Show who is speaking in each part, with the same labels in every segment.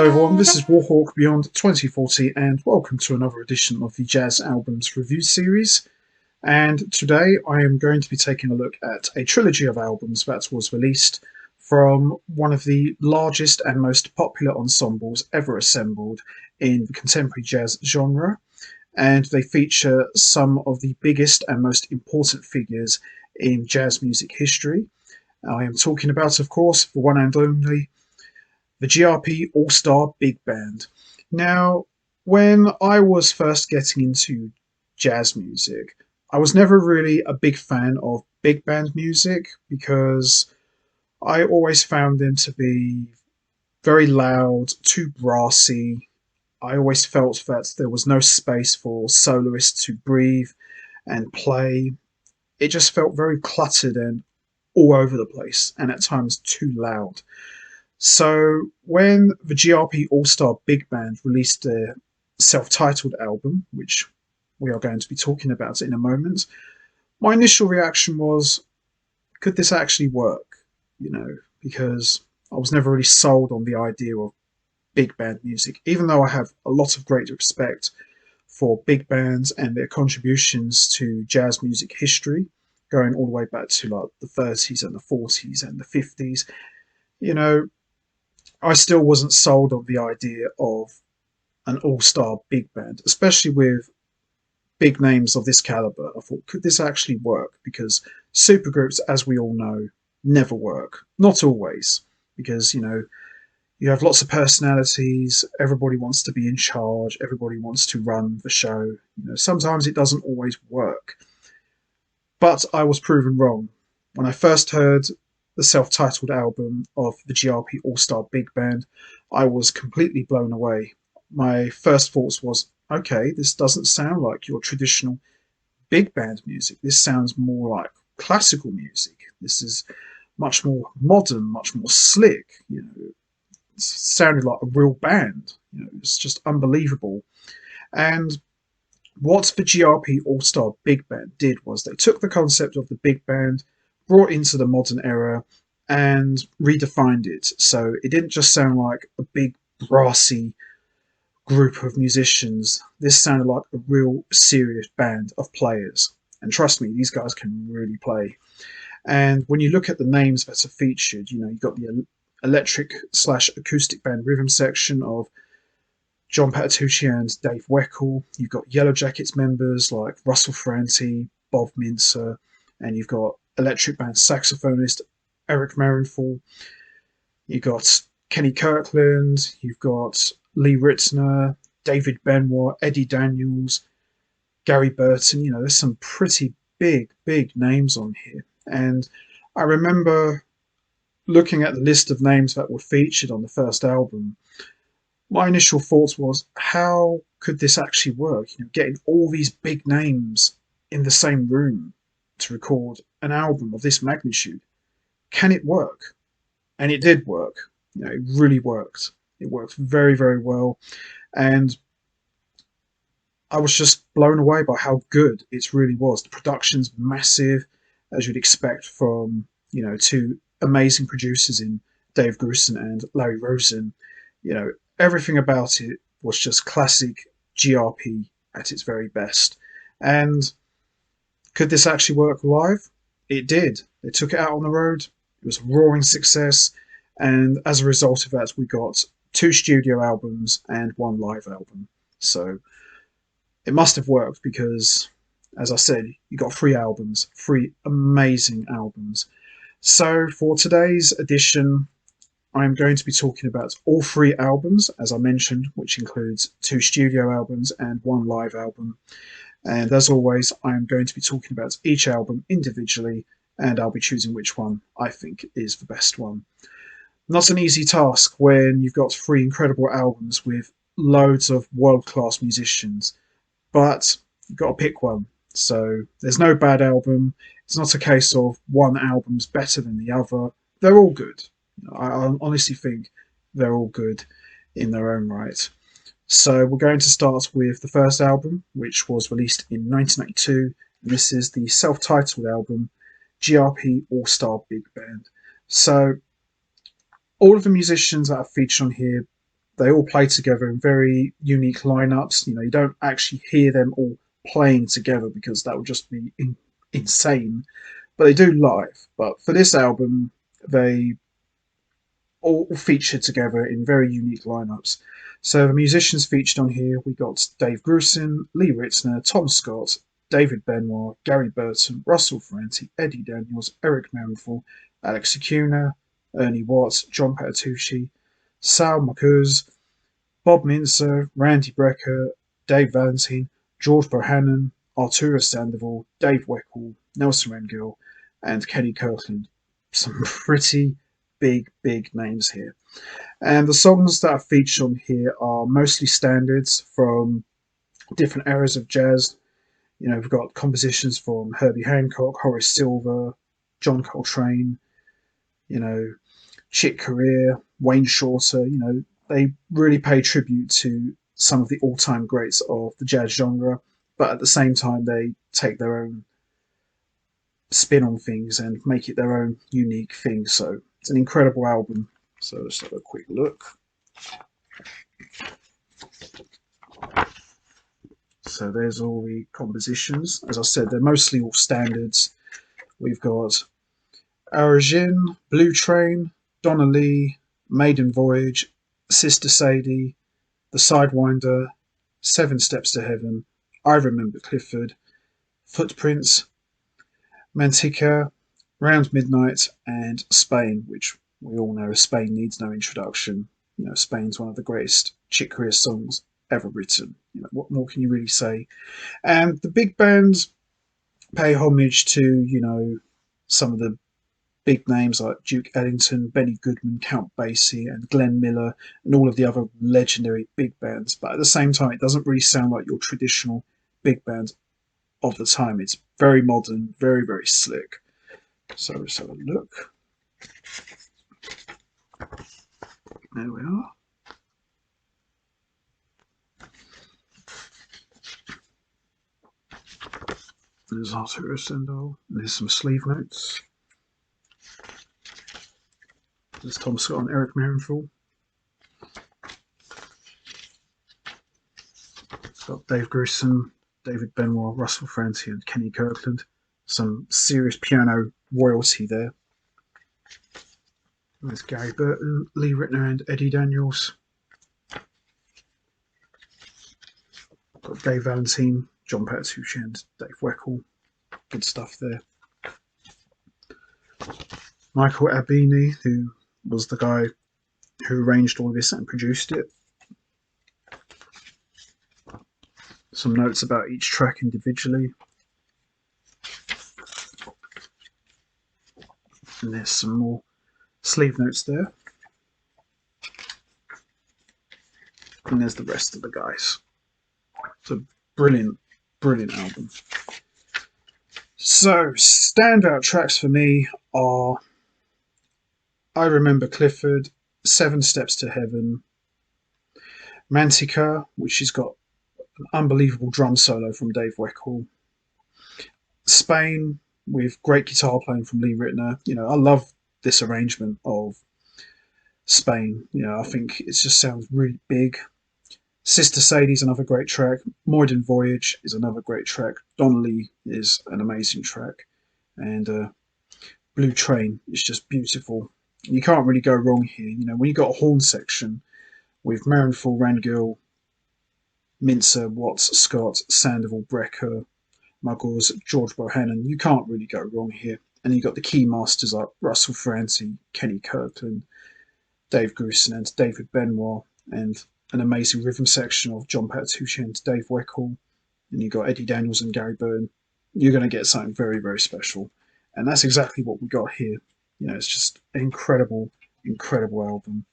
Speaker 1: Hello everyone, this is Warhawk Beyond 2040 and welcome to another edition of the Jazz Albums Review Series. And today I am going to be taking a look at a trilogy of albums that was released from one of the largest and most popular ensembles ever assembled in the contemporary jazz genre. And they feature some of the biggest and most important figures in jazz music history. I am talking about, of course, the one and only the GRP All-Star Big Band. Now, when I was first getting into jazz music, I was never really a big fan of big band music because I always found them to be very loud, too brassy. I always felt that there was no space for soloists to breathe and play. It just felt very cluttered and all over the place, and at times too loud. So when the GRP All-Star Big Band released their self-titled album, which we are going to be talking about in a moment, my initial reaction was, could this actually work? Because I was never really sold on the idea of big band music, even though I have a lot of great respect for big bands and their contributions to jazz music history, going all the way back to like the 30s and the 40s and the 50s. I still wasn't sold on the idea of an all-star big band, especially with big names of this caliber. I thought, could this actually work? Because supergroups, as we all know, never work. Not always, because, you have lots of personalities, everybody wants to be in charge, everybody wants to run the show. Sometimes it doesn't always work. But I was proven wrong. When I first heard the self-titled album of the GRP All-Star Big Band, I was completely blown away. My first thoughts was, okay, this doesn't sound like your traditional big band music. This sounds more like classical music. This is much more modern, much more slick. It sounded like a real band. It's just unbelievable. And what the GRP All-Star Big Band did was they took the concept of the big band, brought into the modern era, and redefined it. So it didn't just sound like a big brassy group of musicians. This sounded like a real serious band of players. And trust me, these guys can really play. And when you look at the names that are featured, you've got the Elektric / Akoustic Band rhythm section of John Patitucci and Dave Weckl. You've got Yellow Jackets members like Russell Ferrante, Bob Mintzer, and you've got Electric Band saxophonist Eric Marienthal. You've got Kenny Kirland. You've got Lee Ritenour, David Benoit, Eddie Daniels, Gary Burton. There's some pretty big names on here. And I remember looking at the list of names that were featured on the first album. My initial thoughts was, how could this actually work? Getting all these big names in the same room to record an album of this magnitude. Can it work? And it did work. It really worked. It worked very, very well. And I was just blown away by how good it really was. The production's massive, as you'd expect from, two amazing producers in Dave Grusin and Larry Rosen. Everything about it was just classic GRP at its very best. And could this actually work live? It did. They took it out on the road. It was a roaring success. And as a result of that, we got 2 studio albums and 1 live album. So it must have worked because, as I said, you got 3 albums, 3 amazing albums. So for today's edition, I'm going to be talking about all 3 albums, as I mentioned, which includes 2 studio albums and 1 live album. And as always, I'm going to be talking about each album individually, and I'll be choosing which one I think is the best one. Not an easy task when you've got 3 incredible albums with loads of world-class musicians, but you've got to pick one. So there's no bad album. It's not a case of one album's better than the other. They're all good. I honestly think they're all good in their own right. So we're going to start with the first album, which was released in 1992. This is the self-titled album, GRP All-Star Big Band. So all of the musicians that are featured on here they all play together in very unique lineups. You don't actually hear them all playing together because that would just be insane. But they do live. But for this album, they all featured together in very unique lineups. So the musicians featured on here, we got Dave Grusin, Lee Ritenour, Tom Scott, David Benoit, Gary Burton, Russell Ferrante, Eddie Daniels, Eric Marienthal, Alex Acuna, Ernie Watts, John Patitucci, Sal Marcuse, Bob Mintzer, Randy Brecker, Dave Valentine, George Bohannon, Arturo Sandoval, Dave Weckl, Nelson Rangell, and Kenny Kirland. Some pretty big names here. And the songs that are featured on here are mostly standards from different eras of jazz. We've got compositions from Herbie Hancock, Horace Silver, John Coltrane, Chick Corea, Wayne Shorter. They really pay tribute to some of the all-time greats of the jazz genre, but at the same time they take their own spin on things and make it their own unique thing. So it's an incredible album. So let's have a quick look. So there's all the compositions. As I said, they're mostly all standards. We've got Origin, Blue Train, Donna Lee, Maiden Voyage, Sister Sadie, The Sidewinder, 7 Steps to Heaven, I Remember Clifford, Footprints, Mantica, Round Midnight, and Spain, which we all know Spain needs no introduction. Spain's one of the greatest Chick Corea songs ever written. What more can you really say? And the big bands pay homage to, some of the big names like Duke Ellington, Benny Goodman, Count Basie, and Glenn Miller, and all of the other legendary big bands. But at the same time, it doesn't really sound like your traditional big band of the time. It's very modern, very slick. So let's have a look. There we are. There's Arturo Sendal. There's some sleeve notes. There's Tom Scott and Eric Marienthal. It's got Dave Grusin, David Benoit, Russell Ferrante, and Kenny Kirland. Some serious piano royalty there. There's Gary Burton, Lee Ritenour, and Eddie Daniels. Got Dave Valentine, John Patitucci, and Dave Weckl. Good stuff there. Michael Abini, who was the guy who arranged all this and produced it. Some notes about each track individually. And there's some more sleeve notes there. And there's the rest of the guys. It's a brilliant album. So, standout tracks for me are I Remember Clifford, 7 Steps to Heaven, Mantica, which has got an unbelievable drum solo from Dave Weckl, Spain, with great guitar playing from Lee Ritenour. I love this arrangement of Spain. I think it just sounds really big. Sister Sadie's another great track. Maiden Voyage is another great track. Donnelly is an amazing track. And Blue Train is just beautiful. You can't really go wrong here. When you got a horn section with Marienthal, Rangell, Mintzer, Watts, Scott, Sandoval, Brecker, Muggles, George Bohannon, you can't really go wrong here. And you got the key masters like Russell Ferrante, Kenny Kirland, Dave Grusin, and David Benoit, and an amazing rhythm section of John Patitucci and Dave Weckl. And you got Eddie Daniels and Gary Burton. You're going to get something very special. And that's exactly what we got here. It's just an incredible album.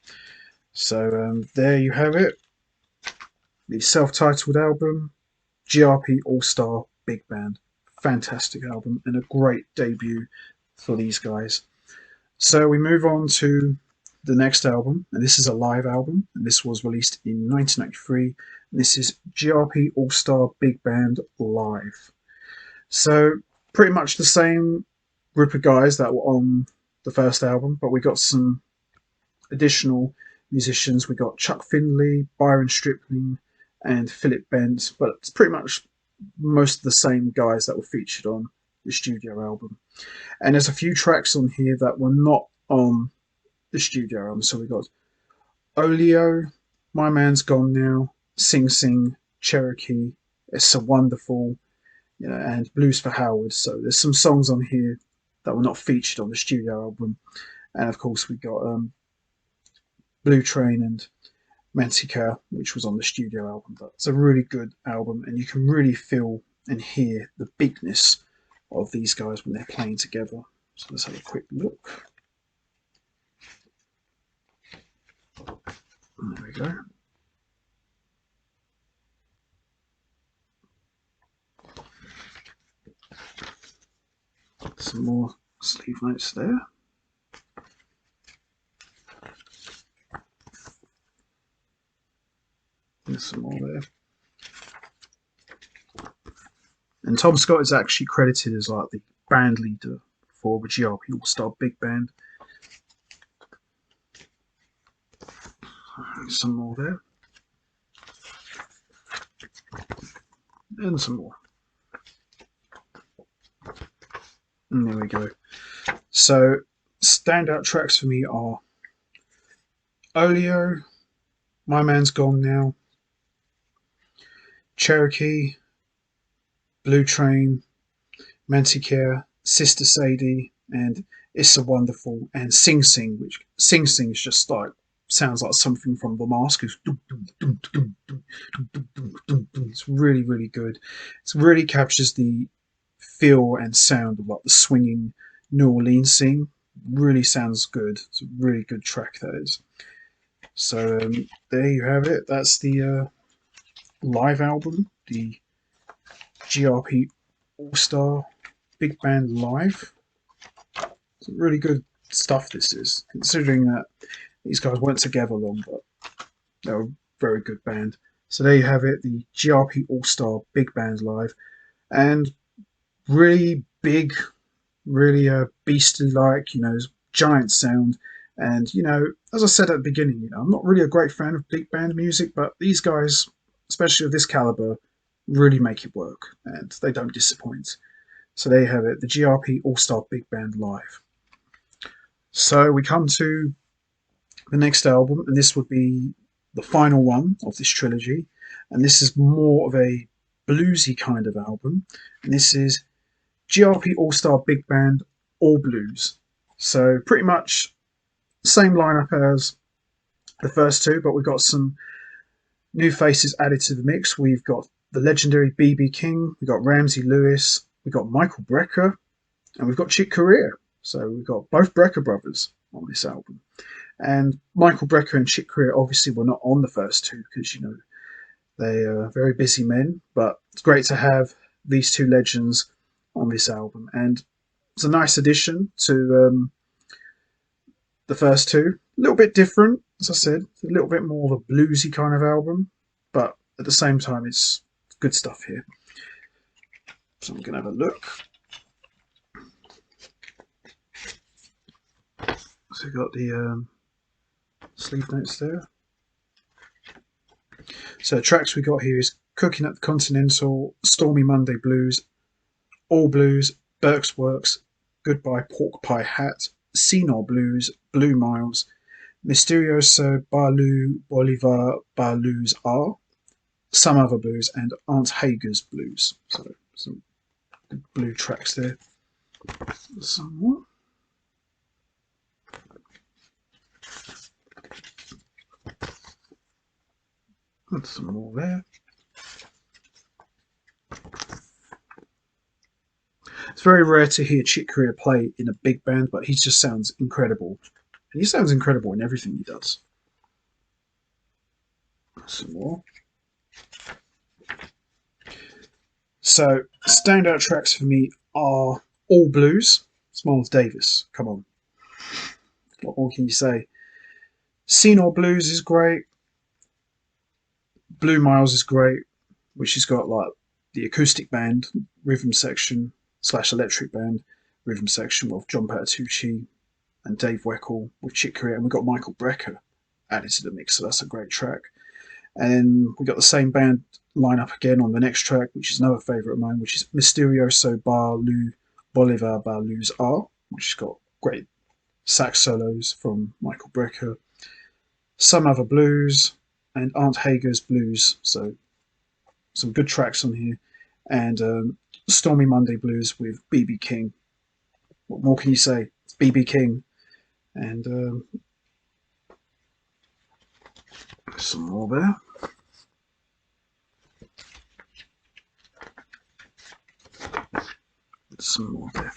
Speaker 1: So there you have it. The self-titled album, GRP All-Star Big Band. Fantastic album and a great debut for these guys. So we move on to the next album, and this is a live album, and this was released in 1993. This is GRP All-Star Big Band Live. So pretty much the same group of guys that were on the first album, but we got some additional musicians. We got Chuck Findlay, Byron Stripling, and Philip Bent, but it's pretty much most of the same guys that were featured on the studio album. And there's a few tracks on here that were not on the studio album. So we got Oleo, My Man's Gone Now, Sing Sing, Cherokee, It's So Wonderful, and Blues for Howard. So there's some songs on here that were not featured on the studio album. And of course we got Blue Train and Mantica, which was on the studio album. But it's a really good album, and you can really feel and hear the bigness of these guys when they're playing together. So let's have a quick look. And there we go. Some more sleeve notes there. There's some more there. And Tom Scott is actually credited as like the band leader for the GRP All-Star Big Band. Some more there. And some more. And there we go. So, standout tracks for me are Oleo, My Man's Gone Now, Cherokee, Blue Train, Manticare, Sister Sadie, and It's So Wonderful, and Sing Sing, which Sing Sing is just like, sounds like something from The Mask. It's really, really good. It really captures the feel and sound of like the swinging New Orleans scene. Really sounds good. It's a really good track, that is. So there you have it. That's the live album, the GRP All-Star Big Band Live. It's really good stuff, this is, considering that these guys weren't together long, but they're a very good band. So there you have it, the GRP All-Star Big Band Live. And really big, really beastly-like, giant sound. And, as I said at the beginning, I'm not really a great fan of big band music, but these guys, especially of this caliber, really make it work, and they don't disappoint. So there you have it, the GRP All-Star Big Band Live. So we come to the next album, and this would be the final one of this trilogy, and this is more of a bluesy kind of album, and this is GRP All-Star Big Band All Blues. So pretty much same lineup as the first two, but we've got some new faces added to the mix. We've got the legendary B.B. King, we've got Ramsey Lewis, we've got Michael Brecker, and we've got Chick Corea. So we've got both Brecker brothers on this album. And Michael Brecker and Chick Corea obviously were not on the first two because, they are very busy men, but it's great to have these two legends on this album. And it's a nice addition to the first two. A little bit different, as I said, a little bit more of a bluesy kind of album, but at the same time, it's good stuff here. So I'm going to have a look. So we've got the sleeve notes there. So the tracks we got here is Cooking at the Continental, Stormy Monday Blues, All Blues, Burke's Works, Goodbye Pork Pie Hat, Senor Blues, Blue Miles, Misterioso Balu Bolivar Balus R, Some Other Blues, and Aunt Hager's Blues. So some good blue tracks there. Some more. And some more there. It's very rare to hear Chick Corea play in a big band, but he just sounds incredible. And he sounds incredible in everything he does. Some more. So, standout tracks for me are All Blues. It's Miles Davis. Come on. What more can you say? Senor Blues is great. Blue Miles is great, which has got like the acoustic band rhythm section / electric band rhythm section with John Patitucci and Dave Weckl with Chick Corea, and we've got Michael Brecker added to the mix, so that's a great track. And then we got the same band lineup again on the next track, which is another favourite of mine, which is Misterioso Bar Lu Bolivar Bar Luz R, which has got great sax solos from Michael Brecker, Some Other Blues, and Aunt Hager's Blues. So some good tracks on here. And Stormy Monday Blues with BB King. What more can you say? It's BB King. And some more there. Some more there.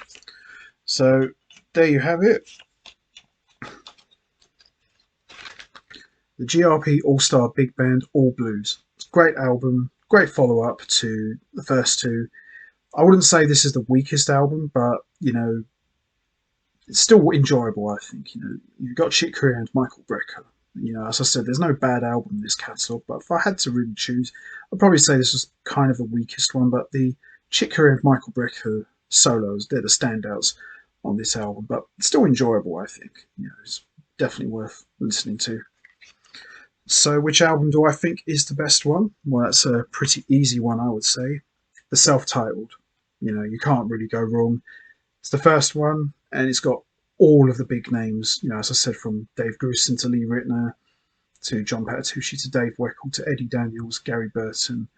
Speaker 1: So there you have it. The GRP All-Star Big Band, All Blues. It's a great album, great follow-up to the first two. I wouldn't say this is the weakest album, but, you know, it's still enjoyable, I think. You know, you've got Chick Corea and Michael Brecker. You know, as I said, there's no bad album in this catalogue, but if I had to really choose, I'd probably say this was kind of the weakest one, but the Chick Corea and Michael Brecker solos, they're the standouts on this album, but it's still enjoyable, I think. You know, it's definitely worth listening to. So which album do I think is the best one? Well, that's a pretty easy one, I would say. The self-titled. You know, you can't really go wrong. It's the first one, and it's got all of the big names, you know, as I said, from Dave Grusin to Lee Ritenour, to John Patitucci, to Dave Weckl, to Eddie Daniels, Gary Burton,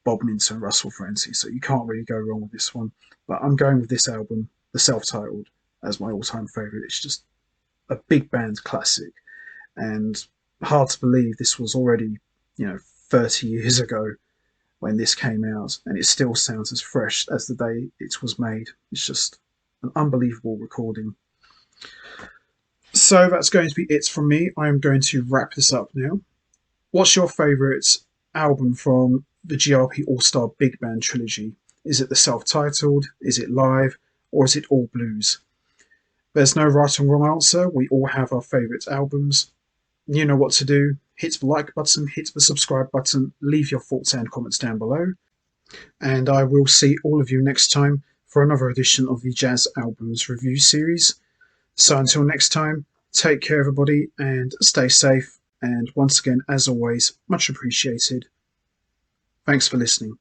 Speaker 1: Bob Mintzer, and Russell Ferrante. So you can't really go wrong with this one. But I'm going with this album, the self-titled, as my all-time favourite. It's just a big band classic. And hard to believe this was already, you know, 30 years ago when this came out, and it still sounds as fresh as the day it was made. It's just an unbelievable recording. So that's going to be it from me. I am going to wrap this up now. What's your favourite album from the GRP All-Star Big Band trilogy? Is it the self-titled? Is it live? Or is it all blues? There's no right or wrong answer. We all have our favourite albums. You know what to do. Hit the like button, hit the subscribe button, leave your thoughts and comments down below. And I will see all of you next time for another edition of the Jazz Albums Review Series. So until next time, take care everybody and stay safe. And once again, as always, much appreciated. Thanks for listening.